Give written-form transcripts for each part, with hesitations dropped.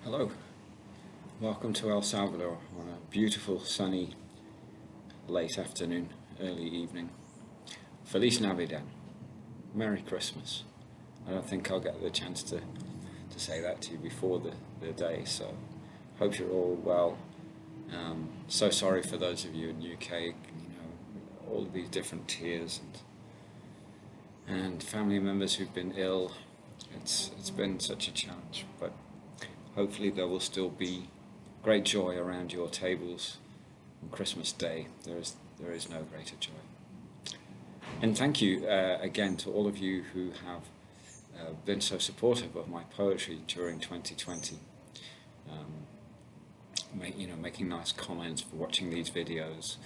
Hello, welcome to El Salvador on a beautiful sunny late afternoon, early evening. Feliz Navidad, Merry Christmas. I don't think I'll get the chance to say that to you before the day, so hope you're all well. So sorry for those of you in UK, all of these different tiers and family members who've been ill. It's been such a challenge, but hopefully there will still be great joy around your tables on Christmas Day. There is no greater joy. And thank you again to all of you who have been so supportive of my poetry during 2020. Making nice comments, for watching these videos.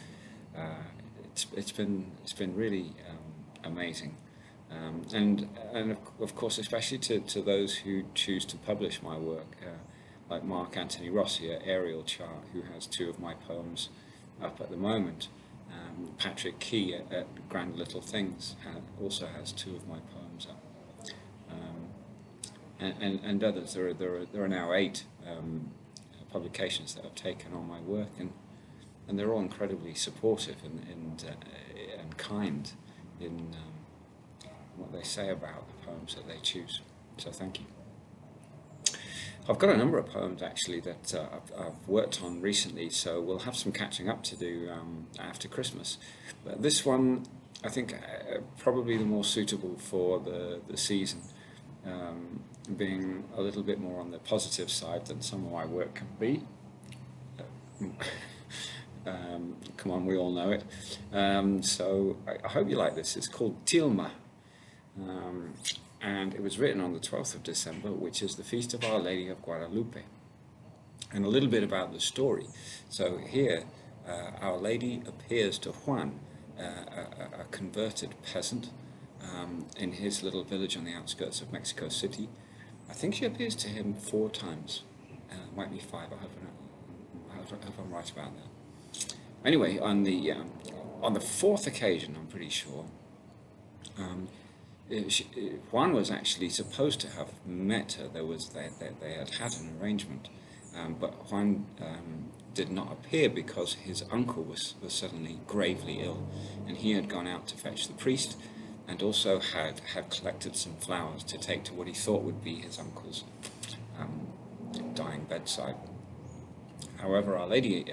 It's been really amazing. And of course, especially to those who choose to publish my work, like Mark Anthony Rossi at Ariel Chart, who has 2 of my poems up at the moment. Patrick Key at Grand Little Things also has 2 of my poems up, and others. There are now 8 publications that have taken on my work, and they're all incredibly supportive and kind in what they say about the poems that they choose. So thank you. I've got a number of poems actually that I've worked on recently, so we'll have some catching up to do after Christmas. But this one, I think, probably the more suitable for the season, being a little bit more on the positive side than some of my work can be. Come on, we all know it. So I hope you like this. It's called Tilma. And it was written on the 12th of December, which is the feast of Our Lady of Guadalupe. And a little bit about the story. So here, Our Lady appears to Juan, a converted peasant, in his little village on the outskirts of Mexico City. I think she appears to him 4 times. Might be 5, I hope I'm right about that. Anyway, on the 4th occasion, I'm pretty sure, Juan was actually supposed to have met her. They had an arrangement, but Juan did not appear because his uncle was suddenly gravely ill, and he had gone out to fetch the priest, and also had collected some flowers to take to what he thought would be his uncle's dying bedside. However, Our Lady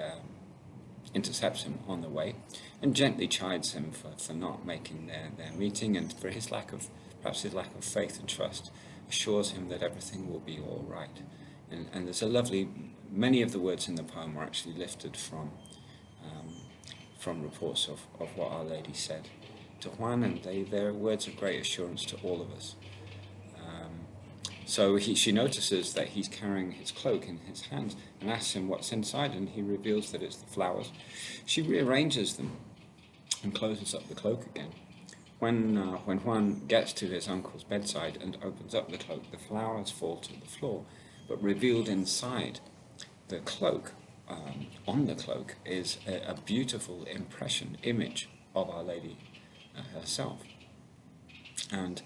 intercepts him on the way and gently chides him for not making their meeting, and for perhaps his lack of faith and trust, assures him that everything will be all right. And there's many of the words in the poem are actually lifted from reports of what Our Lady said to Juan, and they're words of great assurance to all of us. So she notices that he's carrying his cloak in his hands and asks him what's inside, and he reveals that it's the flowers. She rearranges them and closes up the cloak again. When Juan gets to his uncle's bedside and opens up the cloak, the flowers fall to the floor, but revealed inside the cloak, on the cloak, is a beautiful image of Our Lady herself. And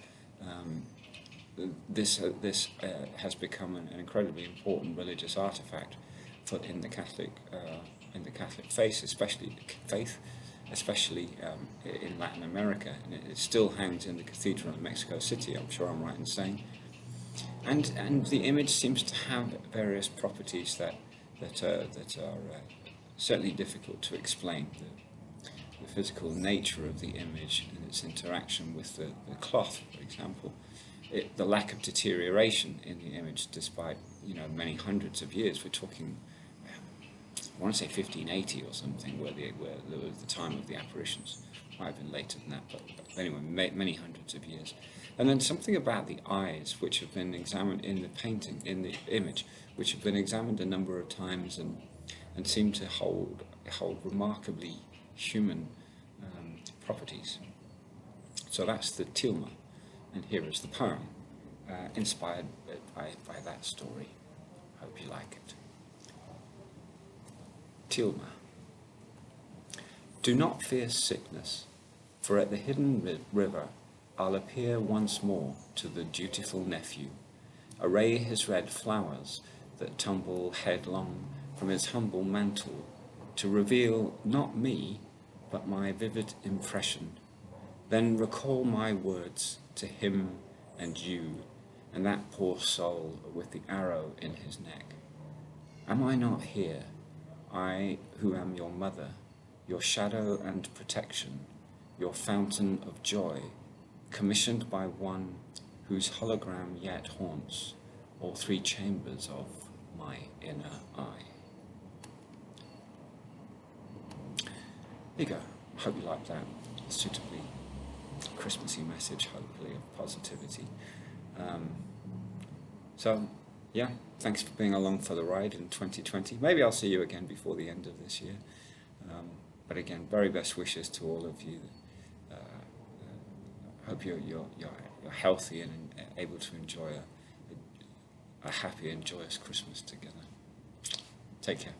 this has become an incredibly important religious artifact in the Catholic faith, especially in Latin America, and it still hangs in the cathedral in Mexico City. I'm sure I'm right in saying. And the image seems to have various properties that are certainly difficult to explain. The physical nature of the image and its interaction with the cloth, for example. The lack of deterioration in the image, despite many hundreds of years. We're talking, I want to say 1580 or something, where the time of the apparitions. Might have been later than that, but anyway, many hundreds of years. And then something about the eyes, which have been examined in the painting, in the image, which have been examined a number of times and seem to hold remarkably human properties. So that's the Tilma. And here is the poem, inspired by that story. Hope you like it. Tilma. Do not fear sickness, for at the hidden river I'll appear once more to the dutiful nephew, array his red flowers, that tumble headlong from his humble mantle to reveal not me, but my vivid impression. Then recall my words to him and you, and that poor soul with the arrow in his neck. Am I not here, I who am your mother, your shadow and protection, your fountain of joy, commissioned by one whose hologram yet haunts all three chambers of my inner eye? There you go. Hope you like that suitably Christmassy message, hopefully, of positivity. So, yeah, thanks for being along for the ride in 2020. Maybe I'll see you again before the end of this year. But again, very best wishes to all of you. Hope you're healthy and able to enjoy a happy and joyous Christmas together. Take care.